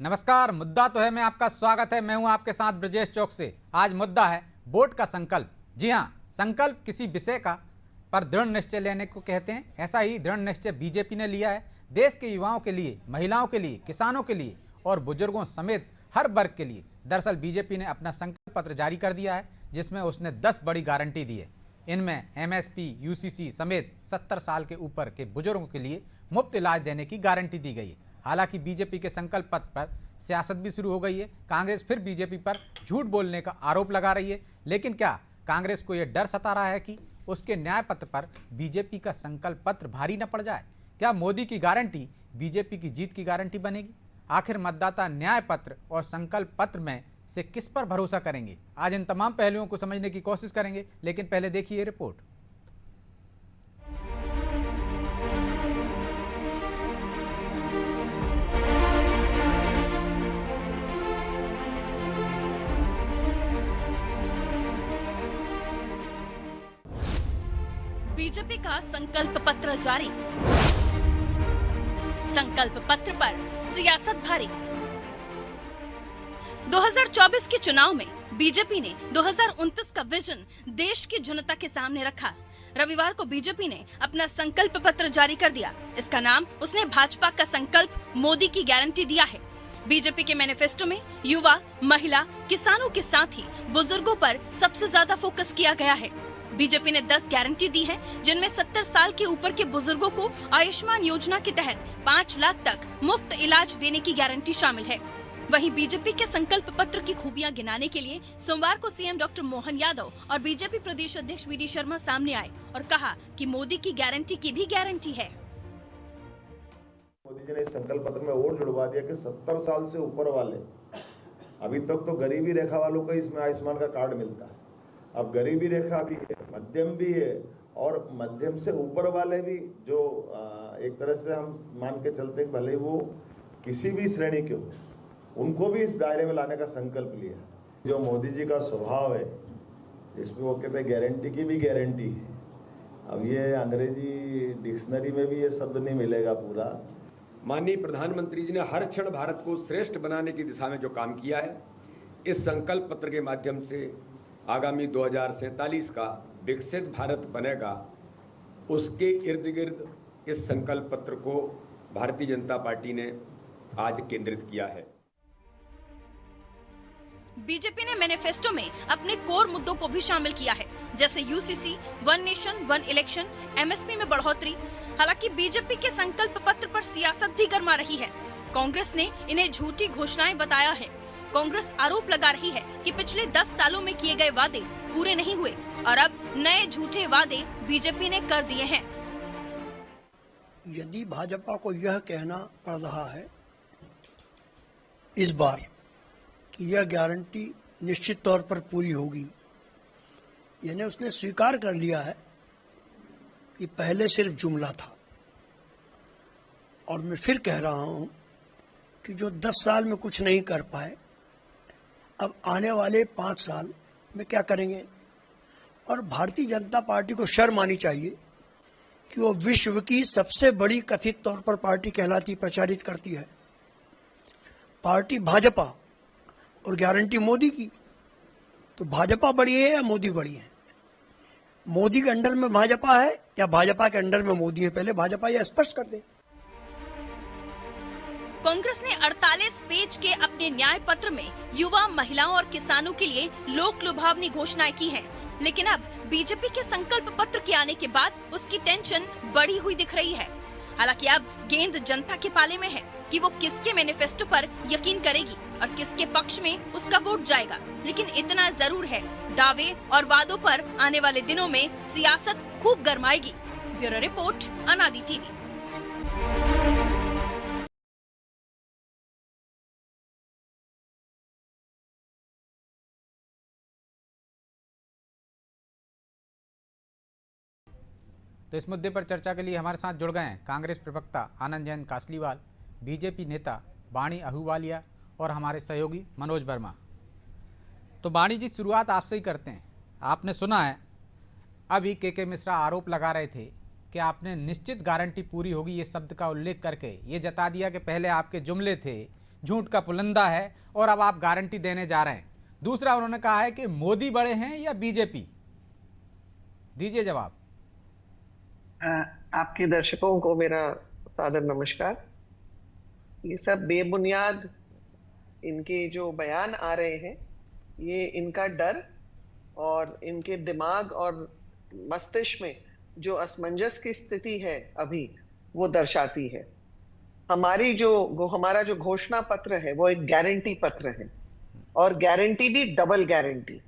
नमस्कार। मुद्दा तो है मैं आपका स्वागत है। मैं हूं आपके साथ ब्रजेश चौक से। आज मुद्दा है वोट का संकल्प। जी हां, संकल्प किसी विषय का पर दृढ़ निश्चय लेने को कहते हैं। ऐसा ही दृढ़ निश्चय बीजेपी ने लिया है। देश के युवाओं के लिए, महिलाओं के लिए, किसानों के लिए और बुजुर्गों समेत हर वर्ग के लिए। दरअसल बीजेपी ने अपना संकल्प पत्र जारी कर दिया है, जिसमें उसने 10 बड़ी गारंटी दी है। इनमें एमएसपी, यूसीसी समेत 70 साल के ऊपर के बुजुर्गों के लिए मुफ्त इलाज देने की गारंटी दी गई है। हालांकि बीजेपी के संकल्प पत्र पर सियासत भी शुरू हो गई है। कांग्रेस फिर बीजेपी पर झूठ बोलने का आरोप लगा रही है। लेकिन क्या कांग्रेस को यह डर सता रहा है कि उसके न्याय पत्र पर बीजेपी का संकल्प पत्र भारी न पड़ जाए? क्या मोदी की गारंटी बीजेपी की जीत की गारंटी बनेगी? आखिर मतदाता न्याय पत्र और संकल्प पत्र में से किस पर भरोसा करेंगे? आज इन तमाम पहलुओं को समझने की कोशिश करेंगे, लेकिन पहले देखिए रिपोर्ट। बीजेपी का संकल्प पत्र जारी। संकल्प पत्र पर सियासत भारी। 2024 के चुनाव में बीजेपी ने 2029 का विजन देश की जनता के सामने रखा। रविवार को बीजेपी ने अपना संकल्प पत्र जारी कर दिया। इसका नाम उसने भाजपा का संकल्प मोदी की गारंटी दिया है। बीजेपी के मैनिफेस्टो में युवा, महिला, किसानों के साथ ही बुजुर्गों पर सबसे ज्यादा फोकस किया गया है। बीजेपी ने 10 गारंटी दी है, जिनमें 70 साल के ऊपर के बुजुर्गों को आयुष्मान योजना के तहत 5 लाख तक मुफ्त इलाज देने की गारंटी शामिल है। वहीं बीजेपी के संकल्प पत्र की खूबियां गिनाने के लिए सोमवार को सीएम डॉक्टर मोहन यादव और बीजेपी प्रदेश अध्यक्ष वी डी शर्मा सामने आए और कहा कि मोदी की गारंटी की भी गारंटी है। मोदी जी ने इस संकल्प पत्र में और जुड़वा दिया कि 70 साल से ऊपर वाले, अभी तक तो गरीबी रेखा वालों को इसमें आयुष्मान का कार्ड मिलता है, अब गरीबी रेखा भी है, मध्यम भी है और मध्यम से ऊपर वाले भी, जो एक तरह से हम मान के चलते हैं भले वो किसी भी श्रेणी के हो, उनको भी इस दायरे में लाने का संकल्प लिया है। जो मोदी जी का स्वभाव है, इसमें वो कहते हैं गारंटी की भी गारंटी है। अब ये अंग्रेजी डिक्शनरी में भी ये शब्द नहीं मिलेगा पूरा। माननीय प्रधानमंत्री जी ने हर क्षण भारत को श्रेष्ठ बनाने की दिशा में जो काम किया है, इस संकल्प पत्र के माध्यम से आगामी 2047 का विकसित भारत बनेगा, उसके इर्द गिर्द इस संकल्प पत्र को भारतीय जनता पार्टी ने आज केंद्रित किया है। बीजेपी ने मैनिफेस्टो में अपने कोर मुद्दों को भी शामिल किया है, जैसे UCC, one nation one election, MSP में बढ़ोतरी। हालांकि बीजेपी के संकल्प पत्र पर सियासत भी गर्मा रही है। कांग्रेस ने इन्हें झूठी घोषणाएं बताया है। कांग्रेस आरोप लगा रही है कि पिछले 10 सालों में किए गए वादे पूरे नहीं हुए और अब नए झूठे वादे बीजेपी ने कर दिए हैं। यदि भाजपा को यह कहना पड़ रहा है इस बार कि यह गारंटी निश्चित तौर पर पूरी होगी, यानी उसने स्वीकार कर लिया है कि पहले सिर्फ जुमला था। और मैं फिर कह रहा हूं कि जो 10 साल में कुछ नहीं कर पाए, अब आने वाले 5 साल में क्या करेंगे। और भारतीय जनता पार्टी को शर्म आनी चाहिए कि वो विश्व की सबसे बड़ी कथित तौर पर पार्टी कहलाती प्रचारित करती है। पार्टी भाजपा और गारंटी मोदी की, तो भाजपा बड़ी है या मोदी बड़ी है? मोदी के अंडर में भाजपा है या भाजपा के अंडर में मोदी है? पहले भाजपा यह स्पष्ट कर दे। कांग्रेस ने 48 पेज के अपने न्याय पत्र में युवा, महिलाओं और किसानों के लिए लोक लुभावनी घोषणाएं की हैं। लेकिन अब बीजेपी के संकल्प पत्र के आने के बाद उसकी टेंशन बढ़ी हुई दिख रही है। हालांकि अब गेंद जनता के पाले में है कि वो किसके मैनिफेस्टो पर यकीन करेगी और किसके पक्ष में उसका वोट जाएगा। लेकिन इतना जरूर है, दावे और वादों पर आने वाले दिनों में सियासत खूब गरमाएगी। ब्यूरो रिपोर्ट, अनादि टीवी। तो इस मुद्दे पर चर्चा के लिए हमारे साथ जुड़ गए हैं कांग्रेस प्रवक्ता आनंद जैन कासलीवाल, बीजेपी नेता वाणी अहूवालिया और हमारे सहयोगी मनोज वर्मा। तो वाणी जी, शुरुआत आपसे ही करते हैं। आपने सुना है अभी के मिश्रा आरोप लगा रहे थे कि आपने निश्चित गारंटी पूरी होगी, ये शब्द का उल्लेख करके ये जता दिया कि पहले आपके जुमले थे झूठ का पुलिंदा है और अब आप गारंटी देने जा रहे हैं। दूसरा उन्होंने कहा है कि मोदी बड़े हैं या बीजेपी, दीजिए जवाब। आपके दर्शकों को मेरा सादर नमस्कार। ये सब बेबुनियाद इनके जो बयान आ रहे हैं, ये इनका डर और इनके दिमाग और मस्तिष्क में जो असमंजस की स्थिति है अभी, वो दर्शाती है। हमारा जो घोषणा पत्र है वो एक गारंटी पत्र है, और गारंटी भी डबल गारंटी,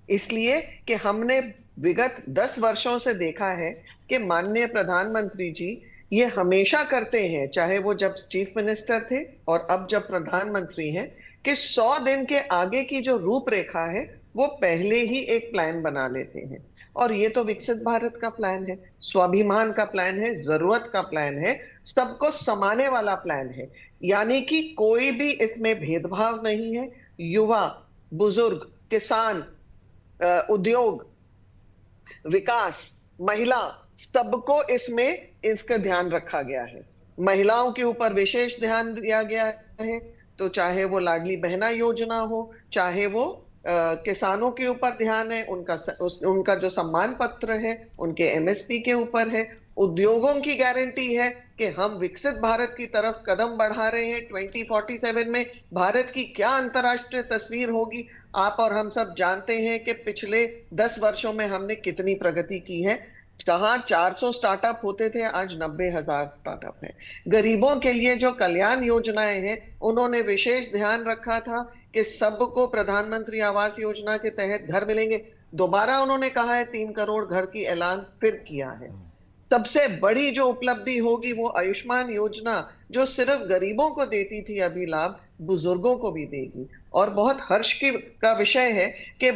इसलिए कि हमने विगत 10 वर्षों से देखा है कि माननीय प्रधानमंत्री जी ये हमेशा करते हैं, चाहे वो जब चीफ मिनिस्टर थे और अब जब प्रधानमंत्री हैं, कि 100 दिन के आगे की जो रूपरेखा है वो पहले ही एक प्लान बना लेते हैं। और ये तो विकसित भारत का प्लान है, स्वाभिमान का प्लान है, जरूरत का प्लान है, सबको समाने वाला प्लान है। यानी कि कोई भी इसमें भेदभाव नहीं है। युवा, बुजुर्ग, किसान, उद्योग, विकास, महिला, सबको इसमें इसका ध्यान रखा गया है। महिलाओं के ऊपर विशेष ध्यान दिया गया है, तो चाहे वो लाडली बहना योजना हो, चाहे वो किसानों के ऊपर ध्यान है, उनका जो सम्मान पत्र है उनके एमएसपी के ऊपर है। उद्योगों की गारंटी है कि हम विकसित भारत की तरफ कदम बढ़ा रहे हैं। 2047 में भारत की क्या अंतर्राष्ट्रीय तस्वीर होगी, आप और हम सब जानते हैं कि पिछले 10 वर्षों में हमने कितनी प्रगति की है। कहाँ 400 स्टार्टअप होते थे, आज 90,000 स्टार्टअप है। गरीबों के लिए जो कल्याण योजनाएं हैं, उन्होंने विशेष ध्यान रखा था कि सबको प्रधानमंत्री आवास योजना के तहत घर मिलेंगे। दोबारा उन्होंने कहा है 3 करोड़ घर की ऐलान फिर किया है। सबसे बड़ी जो उपलब्धि होगी वो आयुष्मान योजना, जो सिर्फ गरीबों को देती थी, अभी लाभ बुजुर्गों को भी देगी। और बहुत हर्ष का विषय है कि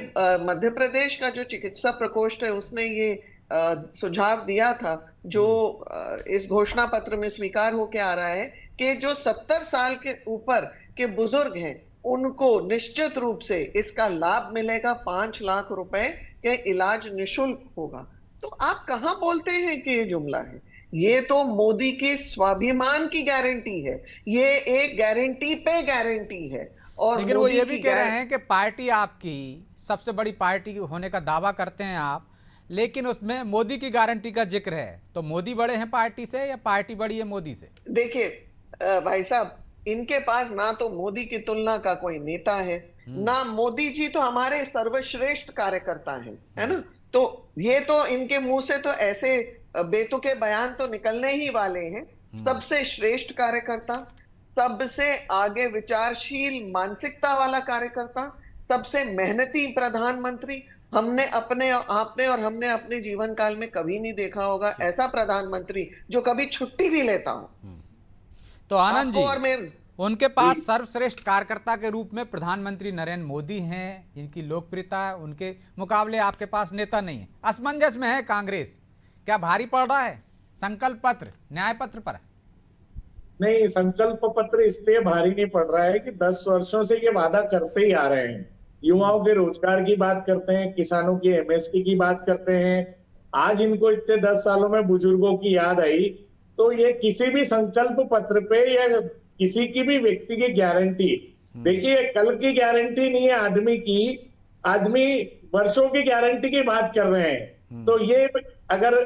मध्य प्रदेश का जो चिकित्सा प्रकोष्ठ है उसने ये सुझाव दिया था, जो इस घोषणा पत्र में स्वीकार होकर आ रहा है, कि जो 70 साल के ऊपर के बुजुर्ग हैं उनको निश्चित रूप से इसका लाभ मिलेगा। 5 लाख रुपए के इलाज निशुल्क होगा। तो आप कहां बोलते हैं कि ये जुमला है? ये तो मोदी की स्वाभिमान की गारंटी है, ये एक गारंटी पे गारंटी है। और लेकिन वो ये भी कह रहे हैं कि पार्टी आपकी सबसे बड़ी पार्टी होने का दावा करते हैं आप, लेकिन उसमें मोदी की गारंटी का जिक्र है। तो मोदी बड़े हैं पार्टी से या पार्टी बड़ी है मोदी से? देखिए भाई साहब, इनके पास ना तो मोदी की तुलना का कोई नेता है, ना मोदी जी तो हमारे सर्वश्रेष्ठ कार्यकर्ता हैं, है ना। तो ये तो इनके मुंह से तो ऐसे बेतुके बयान तो निकलने ही वाले हैं। सबसे श्रेष्ठ कार्यकर्ता, सबसे आगे विचारशील मानसिकता वाला कार्यकर्ता, सबसे मेहनती प्रधानमंत्री हमने आपने और हमने अपने जीवन काल में कभी नहीं देखा होगा ऐसा प्रधानमंत्री जो कभी छुट्टी भी लेता हो। तो आनंद जी, और उनके पास सर्वश्रेष्ठ कार्यकर्ता के रूप में प्रधानमंत्री नरेंद्र मोदी हैं, जिनकी लोकप्रियता है, उनके मुकाबले आपके पास नेता नहीं है। असमंजस में है कांग्रेस, क्या भारी पड़ रहा है संकल्प पत्र न्याय पत्र पर? नहीं, संकल्प पत्र इसलिए भारी नहीं पड़ रहा है कि 10 वर्षों से ये वादा करते ही आ रहे हैं। युवाओं के रोजगार की बात करते हैं, किसानों की एमएसपी की बात करते हैं। आज इनको इतने 10 सालों में बुजुर्गों की याद आई, तो ये किसी भी संकल्प पत्र पे या किसी की भी व्यक्ति की गारंटी, देखिए कल की गारंटी नहीं है आदमी की, आदमी वर्षों की गारंटी की बात कर रहे हैं। तो ये अगर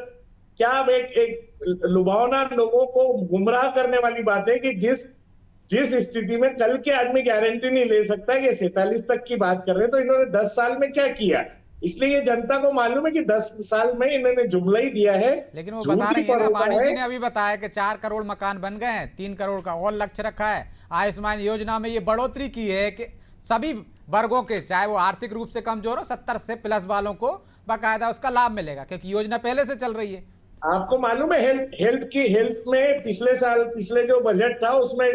क्या एक लुभावना, लोगों को गुमराह करने वाली बात है कि जिस स्थिति में कल के आदमी गारंटी नहीं ले सकता, ये 47 तक की बात कर रहे हैं, तो इन्होंने 10 साल में क्या किया? इसलिए ये जनता को मालूम है कि 10 साल में इन्होंने जुमला ही दिया है। लेकिन वो बता रही है ना, वाणी जी ने अभी बताया कि 4 करोड़ मकान बन गए हैं, 3 करोड़ का और लक्ष्य रखा है। आयुष्मान योजना में ये बढ़ोतरी की है कि सभी वर्गों के, चाहे वो आर्थिक रूप से कमजोर हो, 70 से प्लस वालों को बाकायदा उसका लाभ मिलेगा, क्योंकि योजना पहले से चल रही है। आपको मालूम है हेल्थ में पिछले जो बजट था उसमें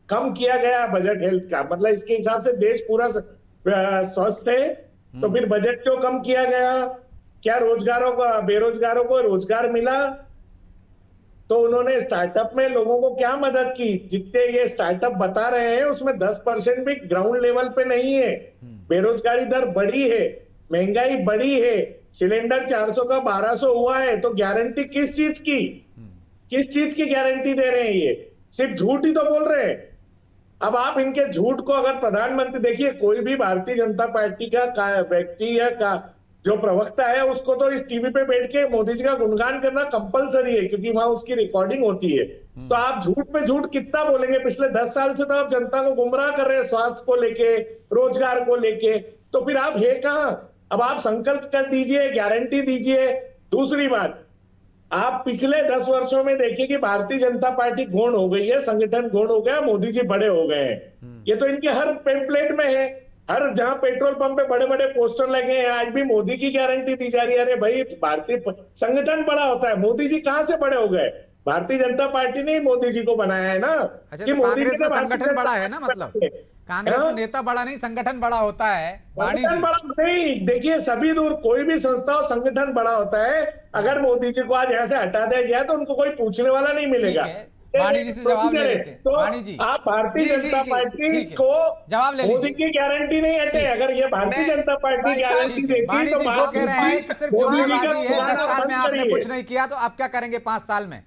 कम किया गया बजट हेल्थ का, मतलब इसके हिसाब से देश पूरा स्वस्थ है, तो फिर बजट क्यों कम किया गया? क्या बेरोजगारों को रोजगार मिला? तो उन्होंने स्टार्टअप में लोगों को क्या मदद की? जितने ये स्टार्टअप बता रहे हैं उसमें 10% भी ग्राउंड लेवल पे नहीं है। बेरोजगारी दर बढ़ी है, महंगाई बढ़ी है, सिलेंडर 400 का 1200 हुआ है। तो गारंटी किस चीज की गारंटी दे रहे हैं? ये सिर्फ झूठ ही तो बोल रहे हैं। अब आप इनके झूठ को, अगर प्रधानमंत्री, देखिए कोई भी भारतीय जनता पार्टी का व्यक्ति या का जो प्रवक्ता है, उसको तो इस टीवी पे बैठ के मोदी जी का गुणगान करना कंपलसरी है, क्योंकि वहां उसकी रिकॉर्डिंग होती है। तो आप झूठ पे झूठ कितना बोलेंगे? पिछले 10 साल से तो आप जनता को गुमराह कर रहे हैं, स्वास्थ्य को लेके, रोजगार को लेके, तो फिर आप है कहां? अब आप संकल्प कर दीजिए, गारंटी दीजिए। दूसरी बात, आप पिछले 10 वर्षों में देखिए कि भारतीय जनता पार्टी गौण हो गई है, संगठन गौण हो गया, मोदी जी बड़े हो गए हैं। ये तो इनके हर पेम्पलेट में है, हर जहां पेट्रोल पंप पे बड़े बड़े पोस्टर लगे हैं, आज भी मोदी की गारंटी दी जा रही है। अरे भाई, भारतीय संगठन बड़ा होता है, मोदी जी कहां से बड़े हो गए? भारतीय जनता पार्टी ने ही मोदी जी को बनाया है ना। अच्छा, कि तो मोदी कांग्रेस जी में ने भारतीय संगठन बड़ा जनता है ना, पार्टी मतलब बनाई है। कांग्रेस में हाँ? नेता बड़ा नहीं, संगठन बड़ा होता है। वाणी संगठन जी, बड़ा नहीं, देखिए सभी दूर, कोई भी संस्था हो, संगठन बड़ा होता है। अगर मोदी जी को आज यहाँ से हटा दिया जाए तो उनको कोई पूछने वाला नहीं मिलेगा। ठीक है, वाणी जी से जवाब ले लेते हैं। तो वाणी जी, आप भारतीय जी, जनता जी, पार्टी ठीक है, को जवाब ले मोदी लीजिए। की गारंटी नहीं हटे। ठीक। अगर ये भारतीय मैं- जनता पार्टी भाई साहब, गारंटी ठीक है, देती वाणी तो जी वो बात कह रहे हैं कि सिर्फ मोदी जी का जुमलेबाजी है, 10 पुराना साल में बंद आपने करिए। कुछ नहीं किया, तो आप क्या करेंगे 5 साल में?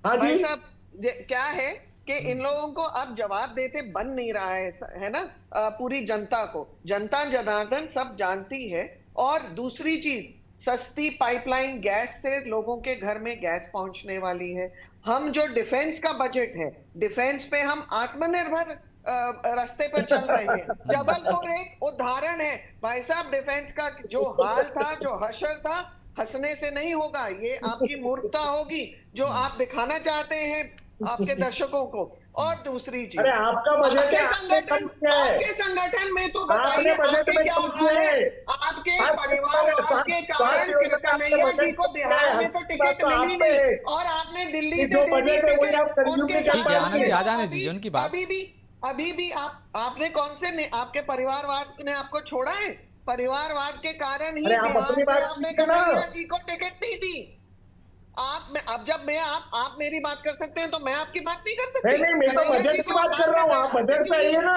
हाँ भाई जी, साहब, क्या है कि इन लोगों को अब जवाब देते बन नहीं रहा है ना, पूरी जनता को, जनता जनार्दन सब जानती है। और दूसरी चीज, सस्ती पाइपलाइन गैस से लोगों के घर में गैस पहुंचने वाली है। हम जो डिफेंस का बजट है, डिफेंस पे हम आत्मनिर्भर रास्ते पर चल रहे हैं। जबलपुर एक उदाहरण है भाई साहब। डिफेंस का जो हाल था, जो हशर था, हंसने से नहीं होगा, ये आपकी मूर्खता होगी जो आप दिखाना चाहते हैं आपके दर्शकों को। और दूसरी चीज, अरे आपका बजट है, आपने कम किया है। आपके संगठन में तो आपने बताइए बजट आपके में क्या कम हाल किया है? है। आपके स्वास्थ्य परिवार के कारण कन्हैया जी को बिहार में तो टिकट मिली नहीं, और आपने दिल्ली से जो दे दी बजट है वही आप टिकट कंज्यूम उनके नहीं कर साथ। ठीक है, आनंद जी, आ जाने अभी- दीजिए उनकी बात। अभी भी आपने कौन से आपके परिवारवाद ने आपको छोड़ा है? परिवारवाद के कारण ही अरे आप बिहार अपनी में बात आपने कीजिए ना। कन्हैया जी को टिकट नहीं दी। अब जब मैं आप मेरी बात कर सकते हैं तो मैं आपकी बात नहीं कर सकती। नहीं, मैं तो कन्हैया बजट जी की को बात कर रहा हूँ। आप बजट पे आइए ना।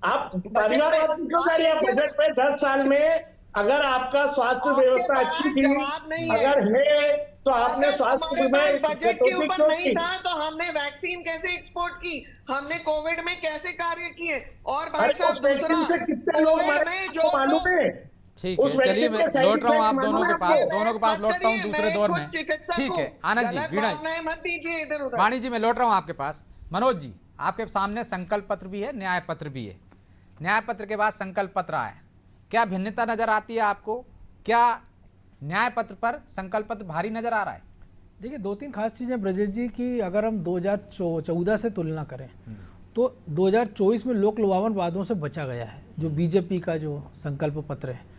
आप परिवारवाद की क्यों कर रहे हैं? बजट पे 10 साल में अगर आपका स्वास्थ्य आपके व्यवस्था पास अच्छी थी, जवाब नहीं है। अगर है तो आपने अगर स्वास्थ्य हमारे में पास बजट के कटौती ऊपर क्यों नहीं की? था तो हमने वैक्सीन कैसे एक्सपोर्ट की? हमने कोविड में कैसे कार्य किए? और भाई अरे साहब, उस वैक्सीन से कितने लोग कोविड मारे में आपको मालूम है? ठीक उस है, चलिए वैक्सीन मैं के साइड लौट रहा हूँ आप इफेक्ट दोनों के मालूम पास, है आपको? दोनों के पास लौटता हूँ दूसरे दौर में। ठीक है, आनंद जी, वीणा जी, मत दीजिए इधर उधर। वाणी जी, मैं लौट रहा हूँ आपके पास। मनोज जी, आपके सामने संकल्प पत्र भी है, न्याय पत्र भी है। न्याय पत्र के बाद संकल्प पत्र आया, क्या भिन्नता नजर आती है आपको? क्या न्याय पत्र पर संकल्प पत्र भारी नजर आ रहा है? देखिए, 2-3 खास चीज़ें ब्रजेश जी की अगर हम 2014 से तुलना करें तो 2024 में लोक लुभावन वादों से बचा गया है, जो बीजेपी का जो संकल्प पत्र है।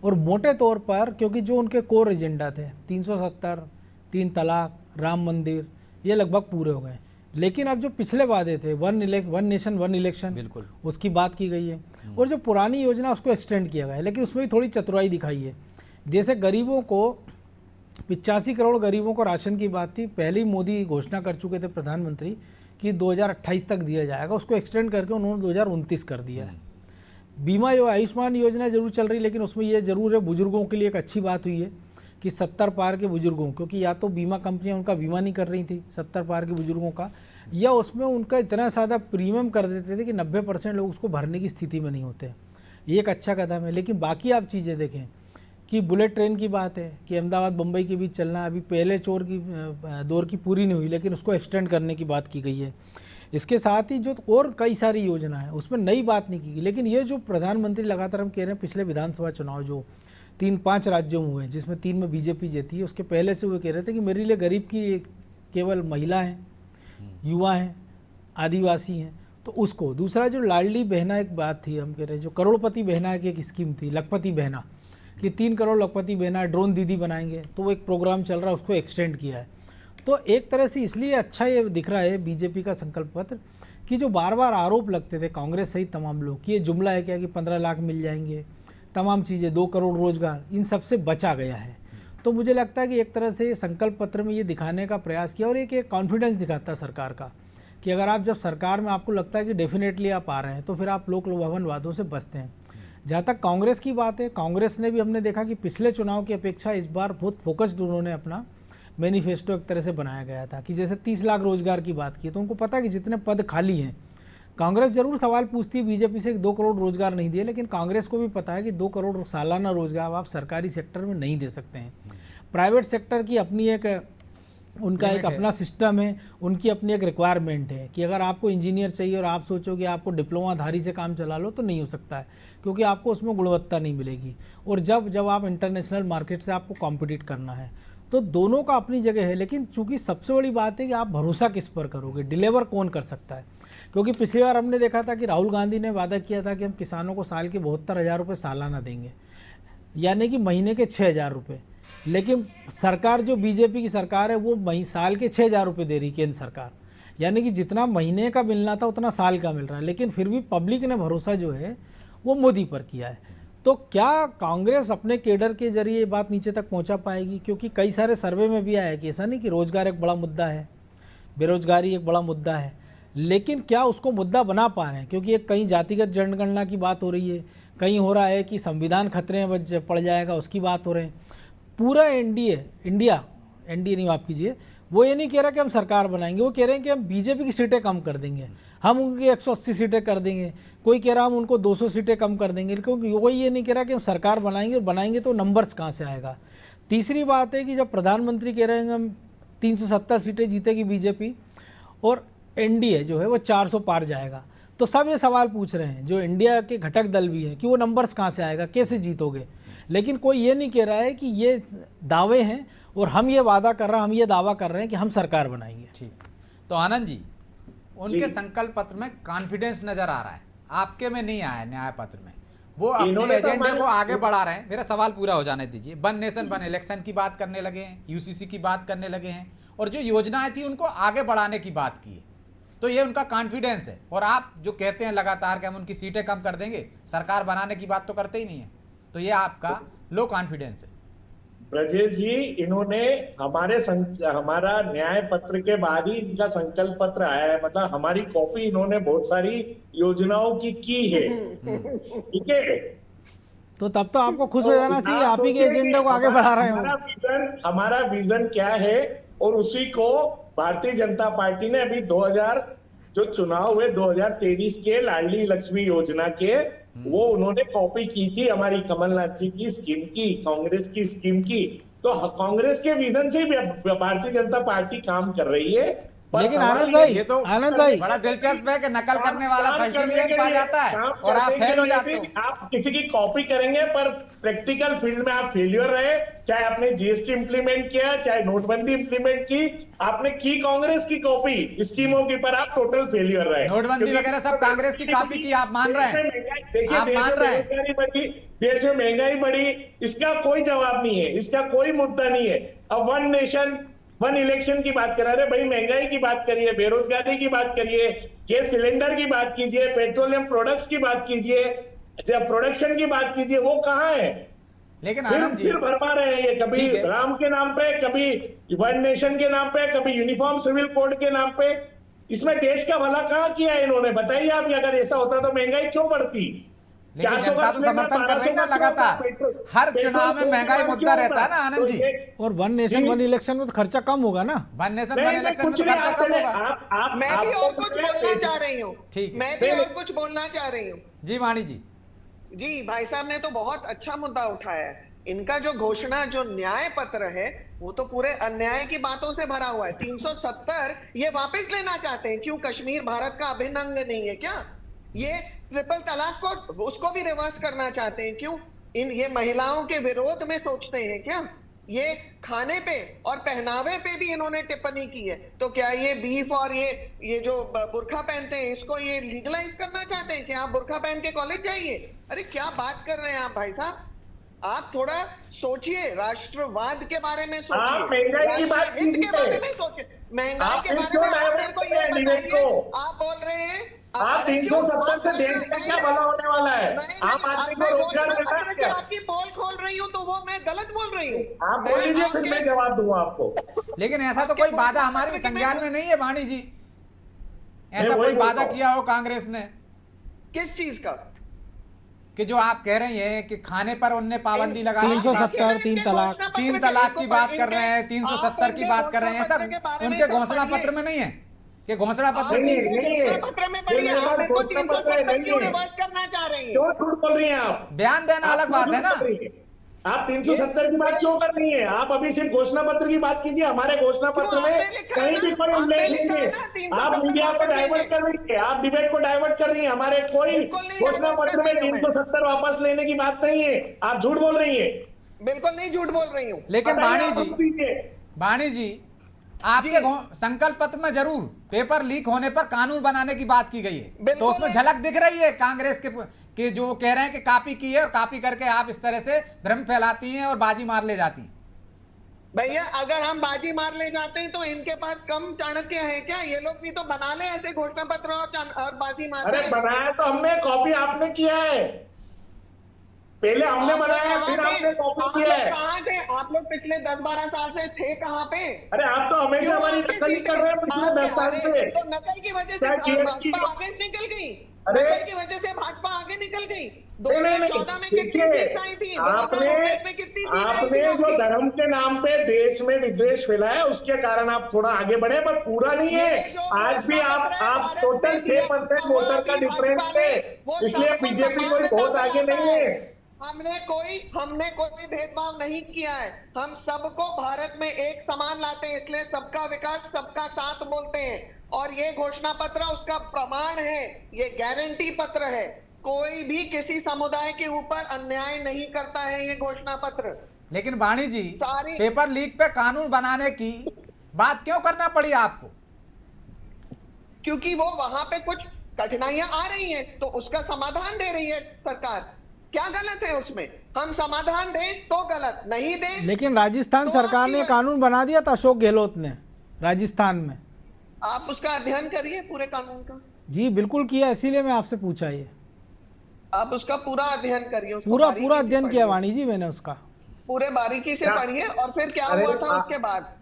और मोटे तौर पर, क्योंकि जो उनके कोर एजेंडा थे 370, 3 तलाक, राम मंदिर, ये लगभग पूरे हो गए। लेकिन अब जो पिछले वादे थे, वन नेशन वन इलेक्शन, बिल्कुल, उसकी बात की गई है। और जो पुरानी योजना उसको एक्सटेंड किया गया है, लेकिन उसमें भी थोड़ी चतुराई दिखाई है। जैसे गरीबों को 85 करोड़ गरीबों को राशन की बात थी, पहले ही मोदी घोषणा कर चुके थे प्रधानमंत्री कि 2028 तक दिया जाएगा, उसको एक्सटेंड करके उन्होंने 2029 कर दिया है। बीमा आयुष्मान योजना जरूर चल रही, लेकिन उसमें यह जरूर है, बुजुर्गों के लिए एक अच्छी बात हुई है कि 70 पार के बुजुर्गों, क्योंकि या तो बीमा कंपनियां उनका बीमा नहीं कर रही थी 70 पार के बुजुर्गों का, या उसमें उनका इतना ज़्यादा प्रीमियम कर देते थे कि 90% लोग उसको भरने की स्थिति में नहीं होते। ये एक अच्छा कदम है। लेकिन बाकी आप चीज़ें देखें कि बुलेट ट्रेन की बात है कि अहमदाबाद बम्बई के बीच चलना, अभी पहले दौर की पूरी नहीं हुई, लेकिन उसको एक्सटेंड करने की बात की गई है। इसके साथ ही जो और कई सारी योजना है उसमें नई बात नहीं की गई। लेकिन ये जो प्रधानमंत्री लगातार हम कह रहे हैं, पिछले विधानसभा चुनाव जो 3-5 राज्यों में हुए, जिसमें 3 में बीजेपी जीती है, उसके पहले से वो कह रहे थे कि मेरे लिए गरीब की केवल महिला हैं, युवा हैं, आदिवासी हैं, तो उसको। दूसरा जो लाडली बहना एक बात थी, हम कह रहे जो करोड़पति बहना की एक स्कीम थी, लखपति बहना, कि 3 करोड़ लखपति बहना ड्रोन दीदी बनाएंगे, तो वो एक प्रोग्राम चल रहा है, उसको एक्सटेंड किया है। तो एक तरह से इसलिए अच्छा ये दिख रहा है बीजेपी का संकल्प पत्र कि जो बार बार आरोप लगते थे कांग्रेस सहित तमाम लोग कि ये जुमला है क्या कि 15 लाख मिल जाएंगे, तमाम चीज़ें, 2 करोड़ रोजगार, इन सब से बचा गया है। तो मुझे लगता है कि एक तरह से संकल्प पत्र में ये दिखाने का प्रयास किया और एक कॉन्फिडेंस दिखाता है सरकार का कि अगर आप जब सरकार में आपको लगता है कि डेफिनेटली आप आ रहे हैं, तो फिर आप लोक लुभावन वादों से बचते हैं। जहाँ तक कांग्रेस की बात है, कांग्रेस ने भी, हमने देखा कि पिछले चुनाव की अपेक्षा इस बार बहुत फोकस्ड उन्होंने अपना मैनिफेस्टो एक तरह से बनाया गया था कि जैसे 30 लाख रोजगार की बात की, तो उनको पता है कि जितने पद खाली हैं कांग्रेस जरूर सवाल पूछती है बीजेपी से कि 2 करोड़ रोजगार नहीं दिए, लेकिन कांग्रेस को भी पता है कि 2 करोड़ सालाना रोजगार आप सरकारी सेक्टर में नहीं दे सकते हैं। प्राइवेट सेक्टर की अपनी एक उनका एक अपना सिस्टम है, उनकी अपनी एक रिक्वायरमेंट है कि अगर आपको इंजीनियर चाहिए और आप सोचो कि आपको डिप्लोमाधारी से काम चला लो तो नहीं हो सकता है, क्योंकि आपको उसमें गुणवत्ता नहीं मिलेगी। और जब आप इंटरनेशनल मार्केट से आपको कॉम्पिटिट करना है, तो दोनों का अपनी जगह है। लेकिन चूंकि सबसे बड़ी बात है कि आप भरोसा किस पर करोगे, डिलीवर कौन कर सकता है। क्योंकि पिछली बार हमने देखा था कि राहुल गांधी ने वादा किया था कि हम किसानों को साल के 72,000 रुपये सालाना देंगे, यानी कि महीने के 6,000 रुपये। लेकिन सरकार जो बीजेपी की सरकार है वो साल के 6,000 रुपये दे रही केंद्र सरकार, यानी कि जितना महीने का मिलना था उतना साल का मिल रहा है। लेकिन फिर भी पब्लिक ने भरोसा जो है वो मोदी पर किया है। तो क्या कांग्रेस अपने केडर के जरिए ये बात नीचे तक पहुंचा पाएगी? क्योंकि कई सारे सर्वे में भी आया है कि ऐसा नहीं कि रोजगार एक बड़ा मुद्दा है, बेरोजगारी एक बड़ा मुद्दा है, लेकिन क्या उसको मुद्दा बना पा रहे हैं? क्योंकि एक कहीं जातिगत जनगणना की बात हो रही है, कहीं हो रहा है कि संविधान खतरे में पड़ जाएगा, उसकी बात हो रही है। पूरा इंडिया नहीं माफ़ कीजिए, वो ये नहीं कह रहा कि हम सरकार बनाएंगे, वो कह रहे हैं कि हम बीजेपी की सीटें कम कर देंगे, हम उनकी 180 सीटें कर देंगे, कोई कह रहा हम उनको 200 सीटें कम कर देंगे, क्योंकि कोई ये नहीं कह रहा कि हम सरकार बनाएंगे, और बनाएंगे तो नंबर्स कहाँ से आएगा। तीसरी बात है कि जब प्रधानमंत्री कह रहे हैं हम 370 सीटें जीतेगी बीजेपी और एनडीए जो है वो 400 पार जाएगा, तो सब ये सवाल पूछ रहे हैं जो इंडिया के घटक दल भी हैं कि वो नंबर्स कहाँ से आएगा, कैसे जीतोगे। लेकिन कोई ये नहीं कह रहा है कि ये दावे हैं और हम ये वादा कर रहे हैं, हम ये दावा कर रहे हैं कि हम सरकार बनाएंगे। ठीक, तो आनंद जी, उनके संकल्प पत्र में कॉन्फिडेंस नजर आ रहा है, आपके में नहीं आया है। न्याय पत्र में वो अपने एजेंडे को आगे बढ़ा रहे हैं। मेरा सवाल पूरा हो जाने दीजिए। वन नेशन वन इलेक्शन की बात करने लगे हैं, यूसीसी की बात करने लगे हैं, और जो योजनाएं थी उनको आगे बढ़ाने की बात की है। तो ये उनका कॉन्फिडेंस है। और आप जो कहते हैं लगातार कि हम उनकी सीटें कम कर देंगे, सरकार बनाने की बात तो करते ही नहीं है, तो ये आपका लो कॉन्फिडेंस है। ब्रजेश जी, इन्होंने हमारा न्याय पत्र के बाद ही इनका संकल्प पत्र आया है, मतलब हमारी कॉपी इन्होंने बहुत सारी योजनाओं की है। ठीक है, तो तब तो आपको खुश हो जाना चाहिए, आप ही के एजेंडे को आगे बढ़ा रहे हैं। हमारा विजन क्या है, और उसी को भारतीय जनता पार्टी ने अभी 2000 जो चुनाव हुए 2023 के लाडली लक्ष्मी योजना के, वो उन्होंने कॉपी की थी हमारी कमलनाथ जी की स्कीम की, कांग्रेस की स्कीम की। तो कांग्रेस के विजन से भारतीय जनता पार्टी काम कर रही है। लेकिन आनंद भाई, ये तो आनंद भाई बड़ा दिलचस्प है कि नकल करने वाला फर्स्ट डिवीजन पा जाता है और आप फेल हो जाते हो। आप किसी की कॉपी करेंगे पर प्रैक्टिकल फील्ड में आप फेलियर रहे, चाहे आपने जीएसटी इंप्लीमेंट किया, चाहे नोटबंदी इंप्लीमेंट की, आपने की कांग्रेस की कॉपी स्कीमों की, पर आप टोटल फेलियर रहे। नोटबंदी वगैरह सब कांग्रेस की कॉपी की, आप मान रहे हैं? देखिए, आप मान रहे हैं? देश में महंगाई बढ़ी, इसका कोई जवाब नहीं है, इसका कोई मुद्दा नहीं है। अब वन नेशन वन इलेक्शन की बात करा रहे भाई, महंगाई की बात करिए, बेरोजगारी की बात करिए, गैस सिलेंडर की बात कीजिए, पेट्रोलियम प्रोडक्ट्स की बात कीजिए, जब प्रोडक्शन की बात कीजिए, वो कहाँ है? लेकिन आनंद जी फिर भरमा रहे हैं ये, कभी राम के नाम पे, कभी वन नेशन के नाम पे, कभी यूनिफॉर्म सिविल कोड के नाम पे। इसमें देश का भला कहाँ किया है इन्होंने? बताइए आप, अगर ऐसा होता तो महंगाई क्यों बढ़ती? लेकिन जनता तो समर्थन कर रही है ना लगातार, हर चुनाव में महंगाई मुद्दा रहता है ना आनंद जी। और वन नेशन वन इलेक्शन में तो खर्चा कम होगा ना। वन नेशन वन इलेक्शन में तो खर्चा कम होगा। मैं भी और कुछ बोलना चाह रही हूँ, ठीक, मैं भी और कुछ बोलना चाह रही हूँ। जी वाणी जी। जी, भाई साहब ने तो बहुत अच्छा मुद्दा उठाया है। इनका जो घोषणा, जो न्याय पत्र है, वो तो पूरे अन्याय की बातों से भरा हुआ है। 370 ये वापस लेना चाहते हैं। क्यों? कश्मीर भारत का अभिन्न अंग नहीं है क्या? ये ट्रिपल तलाक को, उसको भी रिवर्स करना चाहते हैं। क्यों? ये महिलाओं के विरोध में सोचते हैं क्या? ये खाने पे और पहनावे पे भी इन्होंने टिप्पणी की है। तो क्या ये बीफ और ये जो बुर्खा पहनते हैं, इसको ये लीगलाइज करना चाहते हैं कि आप बुर्खा पहन के कॉलेज जाइए? अरे क्या बात कर रहे हैं आप भाई साहब? आप थोड़ा सोचिए, राष्ट्रवाद के बारे में सोचिए, राष्ट्रहित के बारे में सोचिए, महंगाई के बारे में। आप मेरे को ये बताइए, आप बोल रहे हैं आप 370 से देश का क्या भला होने वाला है? आम आदमी को रोजगार देना है क्या? आपकी पोल खोल रही हूँ तो वो मैं गलत बोल रही हूँ। आप बोल लीजिए, फिर मैं जवाब दूंगा आपको। लेकिन ऐसा तो कोई वादा हमारे संज्ञान में नहीं है वाणी जी, ऐसा कोई वादा किया हो कांग्रेस ने? किस चीज का? कि जो आप कह रही हैं कि खाने पर उनने पाबंदी लगाई, 370 तीन तलाक की बात कर रहे हैं, 370 की बात कर रहे हैं, ऐसा उनके घोषणा पत्र में नहीं है। कि घोषणा पत्र नहीं, की नहीं, घोषणा पत्र में पढ़िए, ये आप इनको घोषणा पत्र 370 क्यों नहीं है। रिवर्स करना चाह रही हैं? क्यों झूठ बोल रही हैं आप? बयान देना अलग बात है ना। आप 370 की बात क्यों कर रही हैं? आप अभी सिर्फ घोषणा पत्र की बात कीजिए। हमारे घोषणा पत्र में कहीं भी कोई उल्लेख नहीं है। आप मीडिया को डाइवर्ट कर रही है, आप डिबेट को डाइवर्ट कर रही हैं। हमारे कोई घोषणा पत्र में 370 वापस लेने की बात नहीं है। आप झूठ बोल रही है। बिल्कुल नहीं झूठ बोल रही हूँ। लेकिन वाणी जी आपके संकल्प पत्र में जरूर पेपर लीक होने पर कानून बनाने की बात की गई है, तो उसमें झलक दिख रही है कांग्रेस के जो कह रहे हैं कि कॉपी की है और कॉपी करके आप इस तरह से भ्रम फैलाती हैं और बाजी मार ले जाती हैं। भैया अगर हम बाजी मार ले जाते हैं तो इनके पास कम चाणक्य है क्या? ये लोग भी तो बना ले ऐसे घोषणा पत्र और बाजी मार। अरे बनाया तो हमने, कॉपी आपने किया है। पहले हमने बनाया, फिर आपने कॉपी किया है। कहाँ थे आप लोग? पिछले 10-12 साल से थे कहाँ पे? अरे आप तो हमेशा हमारी नकल ही कर रहे हैं पिछले 10 साल से। तो नकल की वजह से भाजपा आगे निकल गई। नकल की वजह से भाजपा आगे निकल गई। 2014 में कितनी सीट आई थी? 2019 में कितनी सीट आई थी? आपने जो धर्म के नाम पे देश में विद्वेष फैलाया उसके कारण आप थोड़ा आगे बढ़े, पर पूरा नहीं है। आज भी आप टोटल 6% वोटर का डिफरेंस है, इसलिए बीजेपी कोई बहुत आगे नहीं है। हमने कोई भेदभाव नहीं किया है। हम सबको भारत में एक समान लाते हैं, इसलिए सबका विकास सबका साथ बोलते हैं। और ये घोषणा पत्र उसका प्रमाण है, ये गारंटी पत्र है। कोई भी किसी समुदाय के ऊपर अन्याय नहीं करता है ये घोषणा पत्र। लेकिन वाणी जी पेपर लीक पे कानून बनाने की बात क्यों करना पड़ी आपको? क्योंकि वो वहां पे कुछ कठिनाइयां आ रही हैं, तो उसका समाधान दे रही है सरकार। क्या गलत है उसमें? हम समाधान दें तो गलत, नहीं दें। लेकिन राजस्थान सरकार ने कानून बना दिया था, अशोक गहलोत ने राजस्थान में। आप उसका अध्ययन करिए पूरे कानून का। जी बिल्कुल किया, इसीलिए मैं आपसे पूछा ये। आप उसका पूरा अध्ययन करिए। पूरा अध्ययन किया वाणी जी मैंने उसका। पूरे बारीकी से पढ़िए और फिर क्या हुआ था उसके बाद।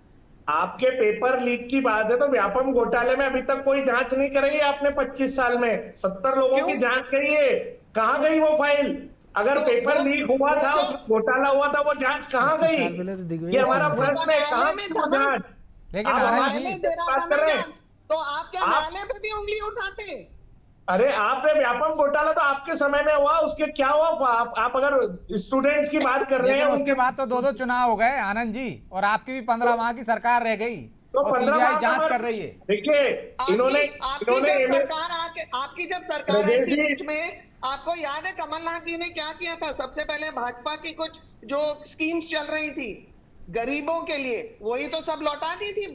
आपके पेपर लीक की बात है तो व्यापम घोटाले में अभी तक कोई जांच नहीं कराई है आपने 25 साल में। 70 लोगों की जांच करी है, कहाँ गई वो फाइल? अगर पेपर लीक हुआ था, उसमें घोटाला हुआ था, वो जांच कहाँ गई? ये हमारा प्रश्न है, कहाँ गई वो जांच? लेकिन आनंद जी बात कर रहे हैं तो आप क्या न्यायालय पे भी उंगली उठाते? अरे आपने व्यापम घोटाला तो आपके समय में हुआ, उसके क्या हुआ? आप अगर स्टूडेंट्स की बात कर रहे हैं, उसके बाद तो 2 चुनाव हो गए आनंद जी, और आपकी भी 15 माह की सरकार रह गई और सीबीआई जांच कर रही है। देखिए इन्होंने आपकी जब सरकार आई थी बीच में, आपको याद है कमलनाथ जी ने क्या किया था? सबसे पहले भाजपा की कुछ जो स्कीम्स चल रही थी गरीबों के लिए, वही तो सब लौटा दी थी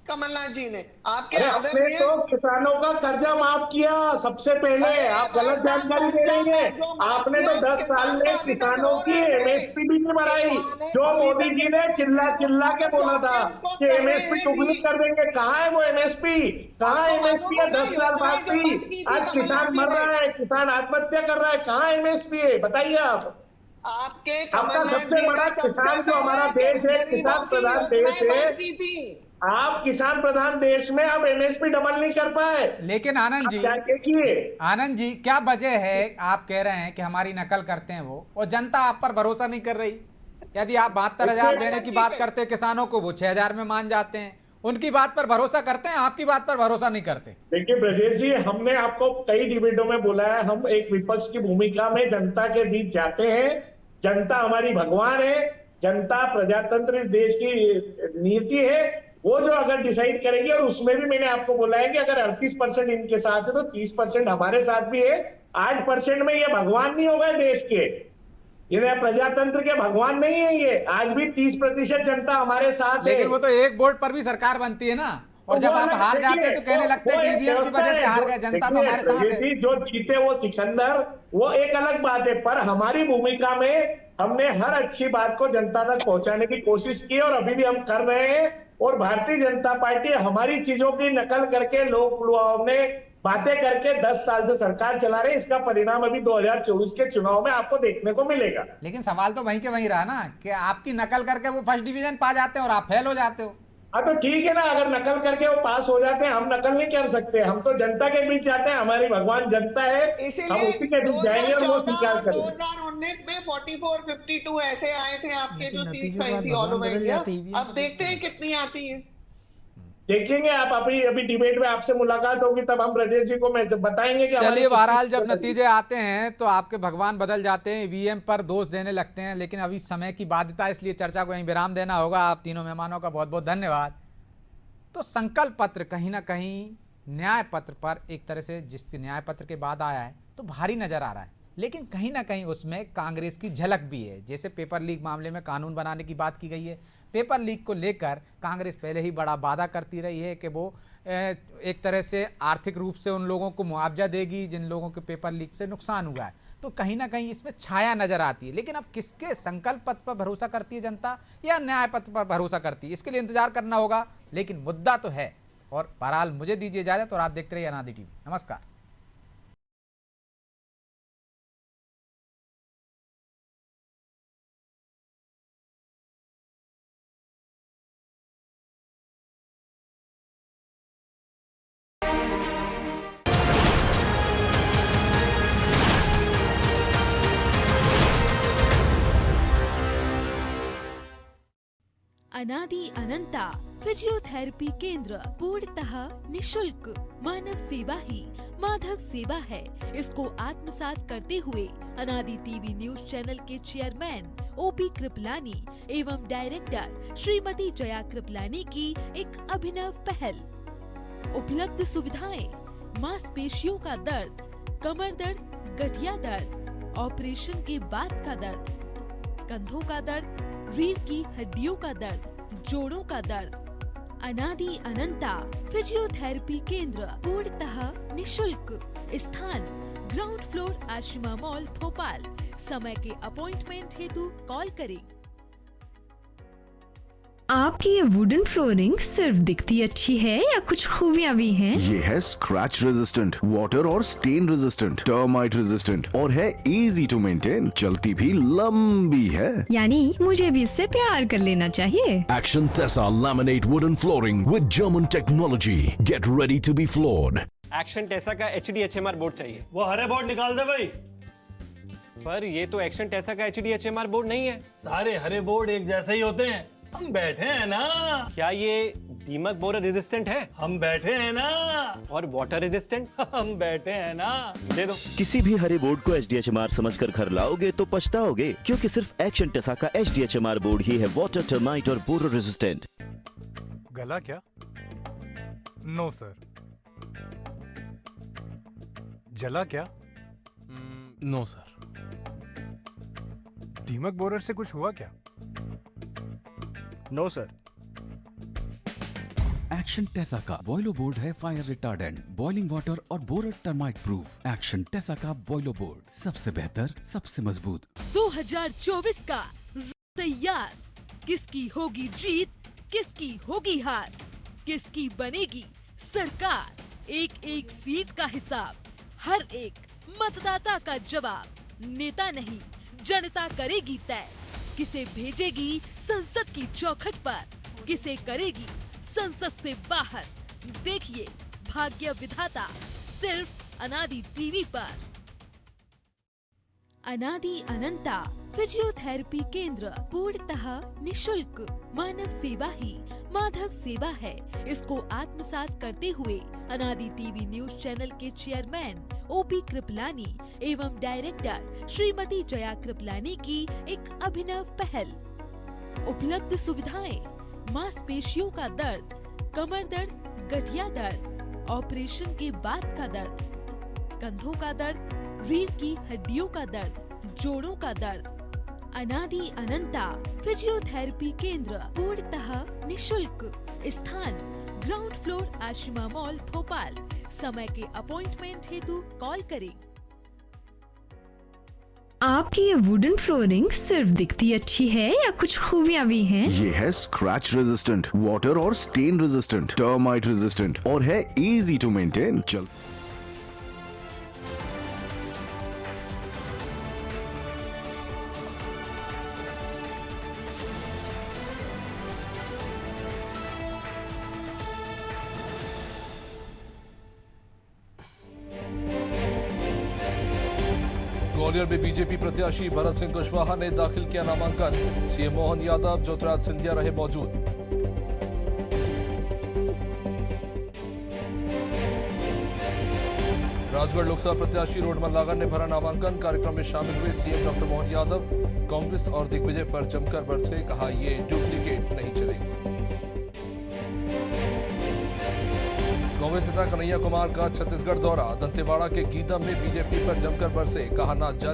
कमलनाथ जी ने। आपके आपने तो किसानों का कर्जा माफ किया सबसे पहले। आप गलत जानकारी दे रही हैं। आपने तो 10 साल में किसानों की एमएसपी भी नहीं बढ़ाई, जो मोदी जी ने चिल्ला के बोला था कि एमएसपी दुगनी कर देंगे। कहाँ है वो एमएसपी? कहाँ एमएसपी है? 10 साल बाद भी आज किसान मर रहा है, किसान आत्महत्या कर रहा है। कहाँ एमएसपी है बताइए आप? आपका सबसे बड़ा किसान जो हमारा देश है, किसान प्रधान देश है, आप किसान प्रधान देश में आप एमएसपी डबल नहीं कर पाए। लेकिन आनंद जी क्या वजह है? आप कह रहे हैं कि हमारी नकल करते हैं वो, और जनता आप पर भरोसा नहीं कर रही। यदि आप 72,000 देने की बात करते हैं किसानों को, वो 6,000 में मान जाते हैं। उनकी बात पर भरोसा करते हैं, आपकी बात पर भरोसा नहीं करते। देखिए ब्रजेश जी, हमने आपको कई डिबेटों में बोला है, हम एक विपक्ष की भूमिका में जनता के बीच जाते हैं। जनता हमारी भगवान है, जनता प्रजातंत्र इस देश की नीति है, वो जो अगर डिसाइड करेगी। और उसमें भी मैंने आपको बोला है कि अगर 38% इनके साथ है तो 30% हमारे साथ भी है। 8% में ये भगवान नहीं हो गए देश के, ये प्रजातंत्र के भगवान नहीं है ये। आज भी 30% जनता हमारे साथ है। लेकिन वो तो एक वोट पर भी सरकार बनती है ना, और जब आप हार जाते हैं तो कहने लगते हैं कि ईवीएम की वजह से हार गए। जनता तो हमारे साथ है। जो जीते वो सिकंदर, वो एक अलग बात है। पर हमारी भूमिका में हमने हर अच्छी बात को जनता तक पहुंचाने की कोशिश की और अभी भी हम कर रहे हैं। और भारतीय जनता पार्टी हमारी चीजों की नकल करके, लोग ने बातें करके 10 साल से सरकार चला रहे। इसका परिणाम अभी 2024 के चुनाव में आपको देखने को मिलेगा। लेकिन सवाल तो वहीं के वहीं रहा ना कि आपकी नकल करके वो फर्स्ट डिवीजन पा जाते हैं और आप फेल हो जाते हो। हाँ तो ठीक है ना, अगर नकल करके वो पास हो जाते हैं, हम नकल नहीं कर सकते। हम तो जनता के बीच जाते हैं, हमारी भगवान जनता है, हम उसी के बीच जाएंगे और वो स्वीकार करेंगे। 2019 में 44-52 ऐसे आए थे आपके जो सीट्स आई थी ऑल ओवर इंडिया। अब देखते हैं कितनी आती है। देखेंगे आप, अभी डिबेट में आपसे मुलाकात होगी तब हम ब्रजेश जी को मैं बताएंगे कि चलिए, बहरहाल जब नतीजे आते हैं तो आपके भगवान बदल जाते हैं, ईवीएम पर दोष देने लगते हैं, लेकिन अभी समय की बाध्यता, इसलिए चर्चा को यहीं विराम देना होगा। आप तीनों मेहमानों का बहुत बहुत धन्यवाद। तो संकल्प पत्र कहीं ना कहीं न्याय पत्र पर एक तरह से जिसके न्याय पत्र के बाद आया है तो भारी नजर आ रहा है, लेकिन कहीं ना कहीं उसमें कांग्रेस की झलक भी है। जैसे पेपर लीक मामले में कानून बनाने की बात की गई है, पेपर लीक को लेकर कांग्रेस पहले ही बड़ा वादा करती रही है कि वो एक तरह से आर्थिक रूप से उन लोगों को मुआवजा देगी जिन लोगों के पेपर लीक से नुकसान हुआ है। तो कहीं ना कहीं इसमें छाया नजर आती है। लेकिन अब किसके संकल्प पत्र पर भरोसा करती है जनता या न्याय पत्र पर भरोसा करती है, इसके लिए इंतजार करना होगा, लेकिन मुद्दा तो है। और बहरहाल मुझे दीजिए इजाजत और आप देखते रहिए अनादि टीवी। नमस्कार। अनादि अनंता फिजियोथेरेपी केंद्र पूर्णतः निशुल्क। मानव सेवा ही माधव सेवा है, इसको आत्मसात करते हुए अनादि टीवी न्यूज चैनल के चेयरमैन ओपी कृपलानी एवं डायरेक्टर श्रीमती जया कृपलानी की एक अभिनव पहल। उपलब्ध सुविधाएं: मांसपेशियों का दर्द, कमर दर्द, गठिया दर्द, ऑपरेशन के बाद का दर्द, कंधों का दर्द, रीढ़ की हड्डियों का दर्द, जोड़ों का दर्द। अनादि अनंता फिजियोथेरेपी केंद्र पूर्णतः निशुल्क। स्थान: ground floor, Ashima mall, Bhopal. समय के अपॉइंटमेंट हेतु कॉल करें। आपकी ये वुडन फ्लोरिंग सिर्फ दिखती अच्छी है या कुछ खूबियाँ भी हैं? ये है स्क्रैच रेजिस्टेंट, वाटर और स्टेन रेजिस्टेंट, टर्माइट रेजिस्टेंट और है इजी टू मेंटेन, चलती भी लंबी है। यानी मुझे भी इससे प्यार कर लेना चाहिए। Action Tesa laminate wooden flooring with German technology, get ready to be floored. Action Tesa का HDHMR बोर्ड चाहिए। वो हरे बोर्ड निकाल दे भाई। पर ये तो एक्शन टेसा का HDHMR बोर्ड नहीं है। सारे हरे बोर्ड एक जैसे ही होते हैं, हम बैठे हैं ना। क्या ये दीमक बोरर रेजिस्टेंट है? हम बैठे हैं ना। और वाटर रेजिस्टेंट? हम बैठे हैं ना। दे दो। किसी भी हरे बोर्ड को HDHMR समझकर घर लाओगे तो पछताओगे, क्योंकि सिर्फ एक्शन टेसा का HDHMR बोर्ड ही है वाटर, टर्माइट और बोरर रेजिस्टेंट। गला क्या? No sir. जला क्या? No sir. दीमक बोरर से कुछ हुआ क्या? No sir. एक्शन टेसा का बॉयलो बोर्ड है फायर रिटार्डेंट, बॉइलिंग वाटर और borer termite proof. Action Tesa का बॉयलो बोर्ड सबसे बेहतर, सबसे मजबूत। 2024 का तैयार। किसकी होगी जीत, किसकी होगी हार, किसकी बनेगी सरकार। एक एक सीट का हिसाब, हर एक मतदाता का जवाब। नेता नहीं, जनता करेगी तय। किसे भेजेगी संसद की चौखट पर, किसे करेगी संसद से बाहर। देखिए भाग्य विधाता सिर्फ अनादि टीवी पर। अनादि अनंता फिजियोथेरेपी केंद्र पूर्णतः निशुल्क। मानव सेवा ही माधव सेवा है, इसको आत्मसात करते हुए अनादि टीवी न्यूज चैनल के चेयरमैन ओपी कृपलानी एवं डायरेक्टर श्रीमती जया कृपलानी की एक अभिनव पहल। उपलब्ध सुविधाएं: मांसपेशियों का दर्द, कमर दर्द, गठिया दर्द, ऑपरेशन के बाद का दर्द, कंधों का दर्द, रीढ़ की हड्डियों का दर्द, जोड़ों का दर्द। अनादि अनंता फिजियोथेरेपी केंद्र पूर्णतः निशुल्क। स्थान: ground floor, Ashima mall, Bhopal. समय के अपॉइंटमेंट हेतु कॉल करें। आपकी ये वुडन फ्लोरिंग सिर्फ दिखती अच्छी है या कुछ खूबियाँ भी हैं? ये है स्क्रैच रेजिस्टेंट, वाटर और स्टेन रेजिस्टेंट, टर्माइट रेजिस्टेंट और है इजी टू मेंटेन, चल ग्वालियर में बीजेपी प्रत्याशी भरत सिंह कुशवाहा ने दाखिल किया नामांकन। सीएम मोहन यादव, ज्योतिरादित्य सिंधिया रहे मौजूद। राजगढ़ लोकसभा प्रत्याशी रोडमल लागर ने भरा नामांकन। कार्यक्रम में शामिल हुए सीएम डॉक्टर मोहन यादव। कांग्रेस और दिग्विजय पर जमकर बरसे, कहा ये डुप्लीकेट नहीं चलेगी। कांग्रेस नेता कन्हैया कुमार का छत्तीसगढ़ दौरा। दंतेवाड़ा के गीदम में बीजेपी पर जमकर बरसे, कहा ना जल्द